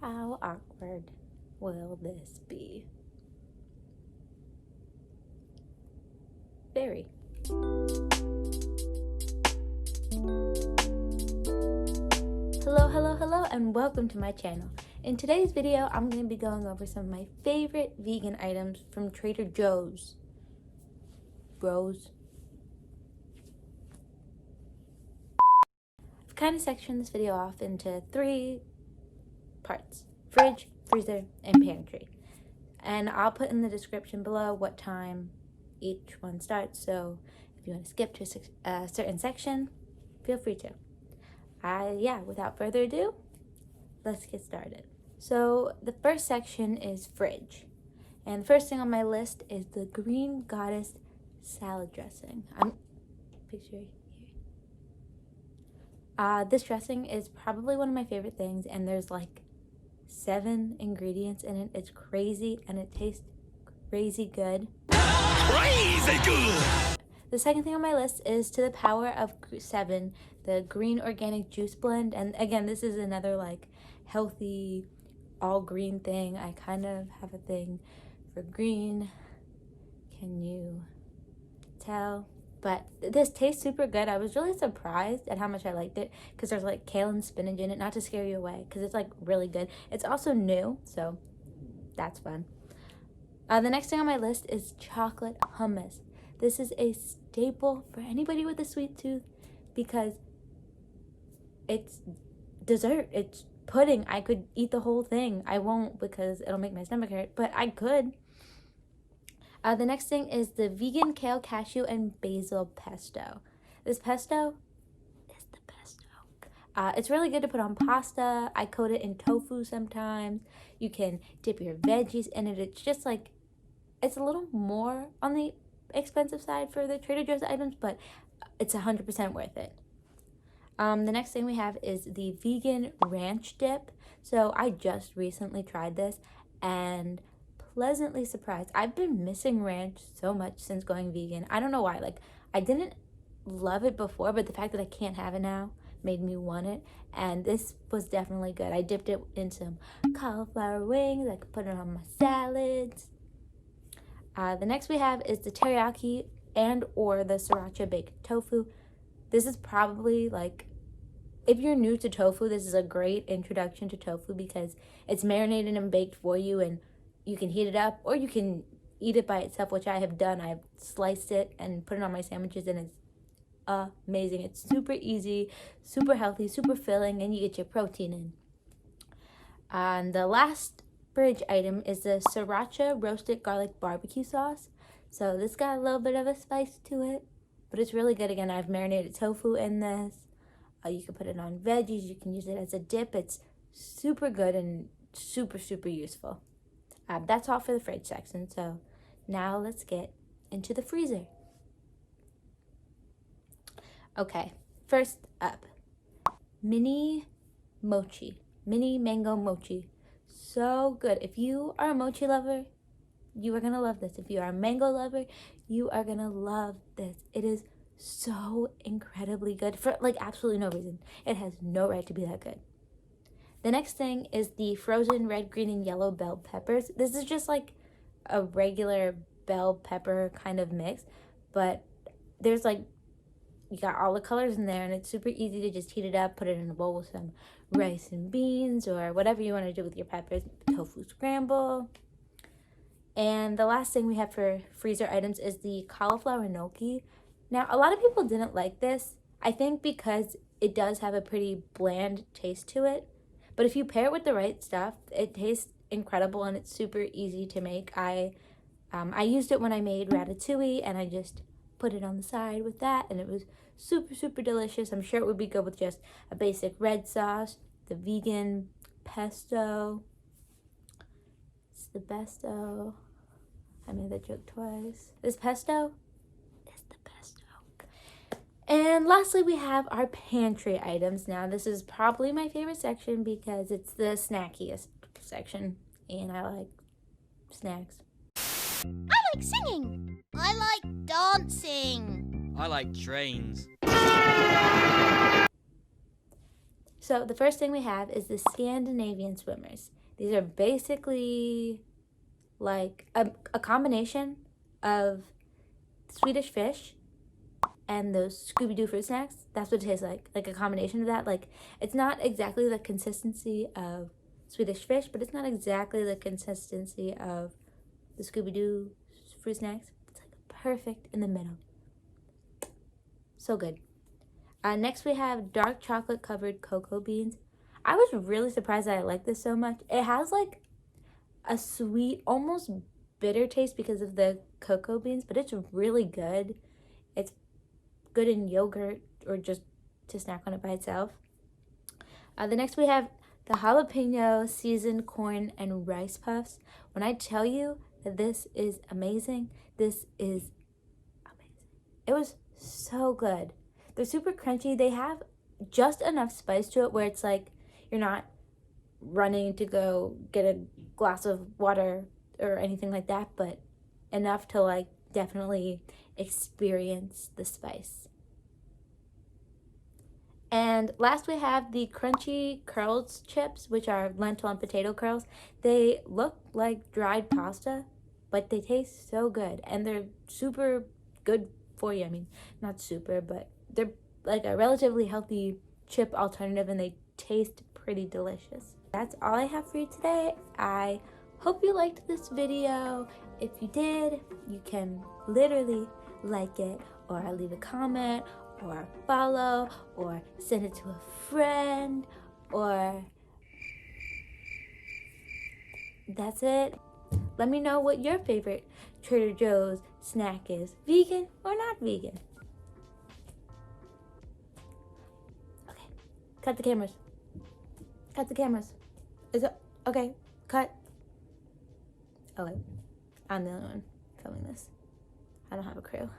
How awkward will this be? Very. Hello, and welcome to my channel. In today's video, I'm going to be going over some of my favorite vegan items from Trader Joe's. Bros. I've kind of sectioned this video off into 3 parts: fridge, freezer, and pantry. And I'll put in the description below what time each one starts, so if you want to skip to a certain section, feel free to. Without further ado, let's get started. So the first section is fridge. And the first thing on my list is the Green Goddess salad dressing. Picture here. This dressing is probably one of my favorite things, and there's like 7 ingredients in it. It's crazy, and it tastes crazy good. Crazy good! The second thing on my list is To the Power of 7, the green organic juice blend. And again, this is another like healthy, all green thing. I kind of have a thing for green. Can you tell? But this tastes super good. I was really surprised at how much I liked it because there's like kale and spinach in it, not to scare you away, because it's like really good. It's also new, so that's fun. The next thing on my list is chocolate hummus. This is a staple for anybody with a sweet tooth because it's dessert. It's pudding. I could eat the whole thing. I won't because it'll make my stomach hurt, but I could. The next thing is the vegan kale, cashew, and basil pesto. This pesto is the pesto. It's really good to put on pasta. I coat it in tofu sometimes. You can dip your veggies in it. It's just like, it's a little more on the expensive side for the Trader Joe's items, but it's 100% worth it. The next thing we have is the vegan ranch dip. So I just recently tried this and pleasantly surprised. I've been missing ranch so much since going vegan. I don't know why. Like, I didn't love it before, but the fact that I can't have it now made me want it, and this was definitely good. I dipped it in some cauliflower wings. I could put it on my salads. The next we have is the teriyaki and or the sriracha baked tofu. This is probably like, if you're new to tofu, this is a great introduction to tofu because it's marinated and baked for you, and you can heat it up or you can eat it by itself, which I have done. I've sliced it and put it on my sandwiches, and it's amazing. It's super easy, super healthy, super filling, and you get your protein in. And the last fridge item is the sriracha roasted garlic barbecue sauce. So this got a little bit of a spice to it, but it's really good. Again, I've marinated tofu in this. You can put it on veggies. You can use it as a dip. It's super good and super, super useful. That's all for the fridge section. So now let's get into the freezer. Okay, first up, mini mango mochi. So good. If you are a mochi lover, you are gonna love this. If you are a mango lover, you are gonna love this. It is so incredibly good for like absolutely no reason. It has no right to be that good. The next thing is the frozen red, green, and yellow bell peppers. This is just like a regular bell pepper kind of mix, but there's like, you got all the colors in there, and it's super easy to just heat it up, put it in a bowl with some rice and beans or whatever you want to do with your peppers. Tofu scramble. And the last thing we have for freezer items is the cauliflower gnocchi. Now, a lot of people didn't like this, I think because it does have a pretty bland taste to it. But if you pair it with the right stuff, it tastes incredible, and it's super easy to make. I used it when I made ratatouille, and I just put it on the side with that, and it was super, super delicious. I'm sure it would be good with just a basic red sauce, the vegan pesto. It's the pesto. I made that joke twice. This pesto is the pesto. And lastly, we have our pantry items. Now, this is probably my favorite section because it's the snackiest section, and I like snacks. I like singing. I like dancing. I like trains. So the first thing we have is the Scandinavian swimmers. These are basically like a combination of Swedish fish and those Scooby-Doo fruit snacks. That's what it tastes like a combination of that. Like, it's not exactly the consistency of Swedish fish, but it's not exactly the consistency of the Scooby-Doo fruit snacks. It's like perfect in the middle. So good. Next we have dark chocolate covered cocoa beans. I was really surprised that I like this so much. It has like a sweet, almost bitter taste because of the cocoa beans, but it's really good. It's good in yogurt or just to snack on it by itself. The next we have the jalapeno seasoned corn and rice puffs. When I tell you that this is amazing, this is amazing. It was so good. They're super crunchy. They have just enough spice to it where it's like you're not running to go get a glass of water or anything like that, but enough to like definitely experience the spice. And last we have the crunchy curls chips, which are lentil and potato curls. They look like dried pasta, but they taste so good and they're super good for you. I mean, not super, but they're like a relatively healthy chip alternative and they taste pretty delicious. That's all I have for you today. I hope you liked this video. If you did, you can literally like it or leave a comment or follow or send it to a friend, or that's it. Let me know what your favorite Trader Joe's snack is, vegan or not vegan. Okay, cut the cameras. Cut the cameras. Is it okay? Cut. Oh wait, I'm the only one filming this. I don't have a crew.